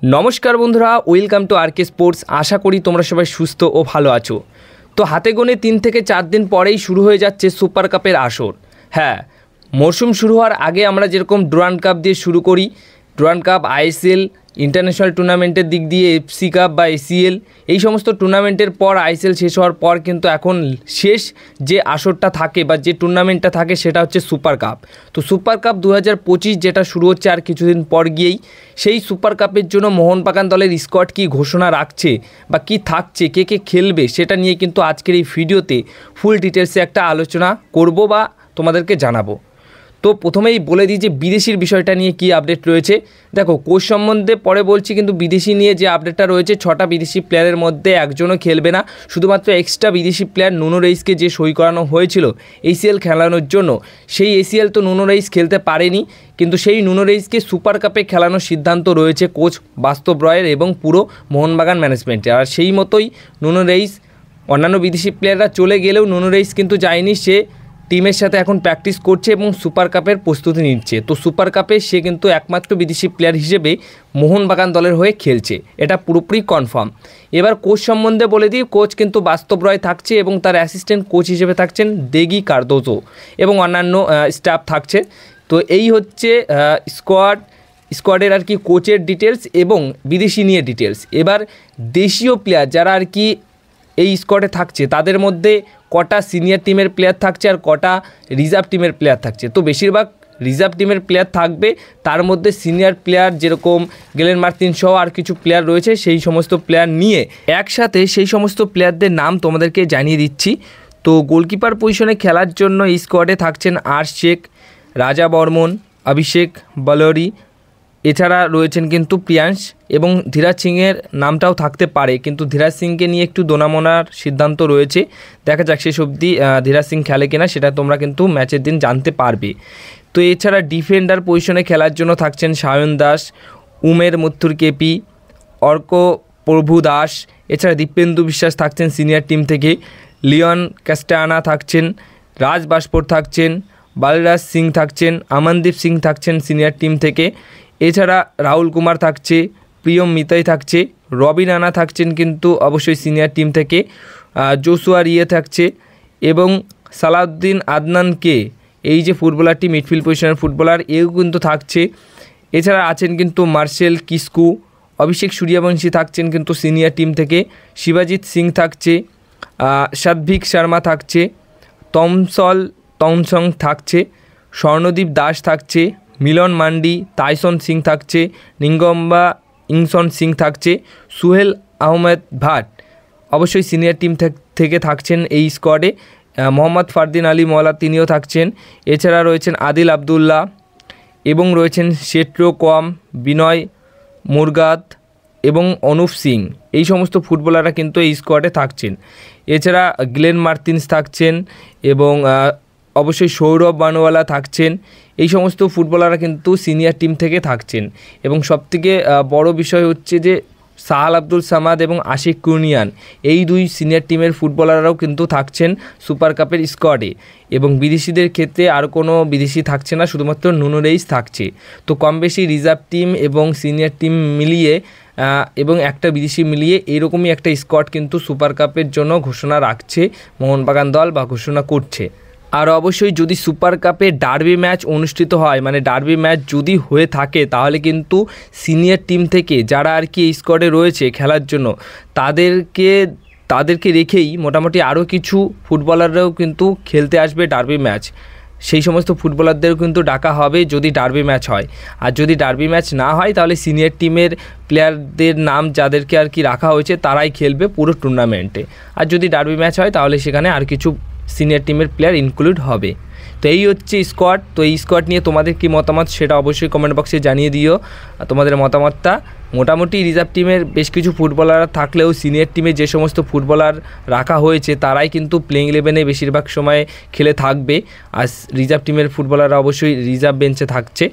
नमस्कार बंधुरा welcome to R K sports. आशा करी तुम्हारा सबाई सुस्थ और भालो आछो। तो हाथे गोने 3 থেকে 4 दिन परेई शुरू हो जाच्छे सुपार कापेर आसर। हाँ, मौसुम शुरू होवार आगे आमरा जेरकम डुरान्ड काप दिए शुरू करी, डुरान्ड काप, आईएसएल, इंटरनैशनल टूर्नामेंटर दिक दिए एफसी काप बा एसीएल এই সমস্ত টুর্নামেন্টের পর আইএসএল শেষ হওয়ার পর কিন্তু এখন শেষ যে আসরটা থাকে বা যে টুর্নামেন্টটা থাকে সেটা হচ্ছে সুপার কাপ। তো সুপার কাপ 2025 যেটা শুরু হচ্ছে আর কিছুদিন পর গিয়েই, সেই সুপার কাপের জন্য মোহনবাগান দলের স্কোয়াড কি ঘোষণা রাখছে বা কি থাকছে, কে কে খেলবে সেটা নিয়ে কিন্তু আজকের এই ভিডিওতে ফুল ডিটেলসে একটা আলোচনা করব বা তোমাদেরকে জানাবো। তো প্রথমেই বলে দিই যে বিদেশির বিষয়টা নিয়ে কি আপডেট রয়েছে। দেখো, কোচ সম্বন্ধে পরে বলছি, কিন্তু বিদেশি নিয়ে যে আপডেটটা রয়েছে, 6টা বিদেশি প্লেয়ারের মধ্যে একজনও খেলবে না। শুধুমাত্র এক্সট্রা বিদেশি প্লেয়ার নুনো রেইসকে যে সই করানো হয়েছিল এসিএল খেলানোর জন্য, সেই এসিএল তো নুনো রেইস খেলতে পারেনি, কিন্তু সেই নুনো রেইসকে সুপার কাপে খেলানোর সিদ্ধান্ত রয়েছে কোচ বাস্তব রয়ের এবং পুরো মোহনবাগান ম্যানেজমেন্টের। আর সেই মতোই নুনো রেইস, অন্যান্য বিদেশি প্লেয়াররা চলে গেলেও নুনো রেইস কিন্তু যায়নি, সে টিমের সাথে এখন প্র্যাকটিস করছে এবং সুপার কাপের প্রস্তুতি নিচ্ছে। তো সুপার কাপে সে কিন্তু একমাত্র বিদেশি প্লেয়ার হিসেবে মোহনবাগান দলের হয়ে খেলছে, এটা পুরোপুরি কনফার্ম। এবার কোচ সম্বন্ধে বলে দিই, কোচ কিন্তু বাস্তব রয় থাকছে এবং তার অ্যাসিস্ট্যান্ট কোচ হিসেবে থাকছেন দেগি কার্দোজো এবং অন্যান্য স্টাফ থাকছে। তো এই হচ্ছে স্কোয়াডের আর কি কোচের ডিটেলস এবং বিদেশি নিয়ে ডিটেলস। এবার দেশীয় প্লেয়ার যারা আর কি এই স্কোয়াডে থাকছে তাদের মধ্যে কটা সিনিয়র টিমের প্লেয়ার থাকছে আর কটা রিজার্ভ টিমের প্লেয়ার থাকছে। তো বেশিরভাগ রিজার্ভ টিমের প্লেয়ার থাকবে, তার মধ্যে সিনিয়র প্লেয়ার যেরকম গেলেন মার্তিন সহ আর কিছু প্লেয়ার রয়েছে, সেই সমস্ত প্লেয়ার নিয়ে একসাথে সেই সমস্ত প্লেয়ারদের নাম তোমাদেরকে জানিয়ে দিচ্ছি। তো গোলকিপার পজিশনে খেলার জন্য এই স্কোয়াডে থাকছেন আর শেখ, রাজা বর্মন, অভিষেক বলোরি, এছাড়া রয়েছেন কিন্তু প্রিয়াংশ এবং ধীরাজ সিংয়ের নামটাও থাকতে পারে, কিন্তু ধীরাজ সিংকে নিয়ে একটু দোনামোনার সিদ্ধান্ত রয়েছে। দেখা যাক শেষ অবধি ধীরাজ সিং খেলে কিনা, সেটা তোমরা কিন্তু ম্যাচের দিন জানতে পারবে। তো এছাড়া ডিফেন্ডার পজিশনে খেলার জন্য থাকছেন সায়ন দাস, উমের মুথুর কেপি, অর্ক প্রভু দাস, এছাড়া দীপেন্দু বিশ্বাস থাকছেন সিনিয়র টিম থেকে, লিওন ক্যাস্টানা থাকছেন, রাজ বাসপোর থাকছেন, বালরাজ সিং থাকছেন, আমনদীপ সিং থাকছেন সিনিয়র টিম থেকে, এছাড়া রাহুল কুমার থাকছে, প্রিয়ম মিতাই থাকছে, রবিন রানা থাকছেন কিন্তু অবশ্যই সিনিয়র টিম থেকে, জোসুয়া রিয়ে থাকছে এবং সালাউদ্দিন আদনানকে, এই যে ফুটবলারটি মিডফিল্ড পজিশনের ফুটবলার, এও কিন্তু থাকছে। এছাড়া আছেন কিন্তু মার্শেল কিস্কু, অভিষেক সূর্যবংশী থাকছেন কিন্তু সিনিয়র টিম থেকে, শিবাজিৎ সিং থাকছে, সাধ্ভিক শর্মা থাকছে, তমসল তমসং থাকছে, স্বর্ণদীপ দাস থাকছে, মিলন মান্ডি, তাইসন সিং থাকছে, নিঙ্গম্বা ইংসন সিং থাকছে, সুহেল আহমেদ ভাট অবশ্যই সিনিয়র টিম থেকে থাকছেন এই স্কোয়াডে, মোহাম্মদ ফারদিন আলী মওলা তিনিও থাকছেন। এছাড়া রয়েছেন আদিল আবদুল্লাহ এবং রয়েছেন শেট্রো কোয়াম, বিনয় মুরগাত এবং অনুপ সিং, এই সমস্ত ফুটবলাররা কিন্তু এই স্কোয়াডে থাকছেন। এছাড়া গ্লেন মার্তিনস থাকছেন এবং অবশ্যই সৌরভ বানোয়ালা থাকছেন, এই সমস্ত ফুটবলাররা কিন্তু সিনিয়র টিম থেকে থাকছেন। এবং সবথেকে বড় বিষয় হচ্ছে যে সাহাল আব্দুল সামাদ এবং আশিক কুর্নিয়ান, এই দুই সিনিয়র টিমের ফুটবলাররাও কিন্তু থাকছেন সুপার কাপের স্কোয়াডে। এবং বিদেশিদের ক্ষেত্রে আর কোনো বিদেশি থাকছে না, শুধুমাত্র নুনো রেইস থাকছে। তো কম বেশি রিজার্ভ টিম এবং সিনিয়র টিম মিলিয়ে এবং একটা বিদেশি মিলিয়ে এরকমই একটা স্কোয়াড কিন্তু সুপার কাপের জন্য ঘোষণা রাখছে মোহনবাগান দল বা ঘোষণা করছে। আর অবশ্যই যদি সুপার কাপে ডার্বি ম্যাচ অনুষ্ঠিত হয়, মানে ডার্বি ম্যাচ যদি হয়ে থাকে, তাহলে কিন্তু সিনিয়র টিম থেকে যারা আর কি এই স্কোয়াডে রয়েছে খেলার জন্য, তাদেরকে রেখেই মোটামুটি আরও কিছু ফুটবলাররাও কিন্তু খেলতে আসবে ডার্বি ম্যাচ। সেই সমস্ত ফুটবলারদেরও কিন্তু ডাকা হবে যদি ডার্বি ম্যাচ হয়। আর যদি ডার্বি ম্যাচ না হয়, তাহলে সিনিয়র টিমের প্লেয়ারদের নাম যাদেরকে আর কি রাখা হয়েছে তারাই খেলবে পুরো টুর্নামেন্টে। আর যদি ডার্বি ম্যাচ হয়, তাহলে সেখানে আর কিছু সিনিয়র টিমের প্লেয়ার ইনক্লুড হবে। তো এই হচ্ছে স্কোয়াড। তো এই স্কোয়াড নিয়ে তোমাদের কি মতামত সেটা অবশ্যই কমেন্ট বক্সে জানিয়ে দিও তোমাদের মতামতটা। মোটামুটি রিজার্ভ টিমের বেশ কিছু ফুটবলার থাকলেও সিনিয়র টিমে যে সমস্ত ফুটবলার রাখা হয়েছে তারাই কিন্তু প্লেইং 11-এ বেশিরভাগ সময় খেলে থাকবে, আর রিজার্ভ টিমের ফুটবলাররা অবশ্যই রিজার্ভ বেঞ্চে থাকছে।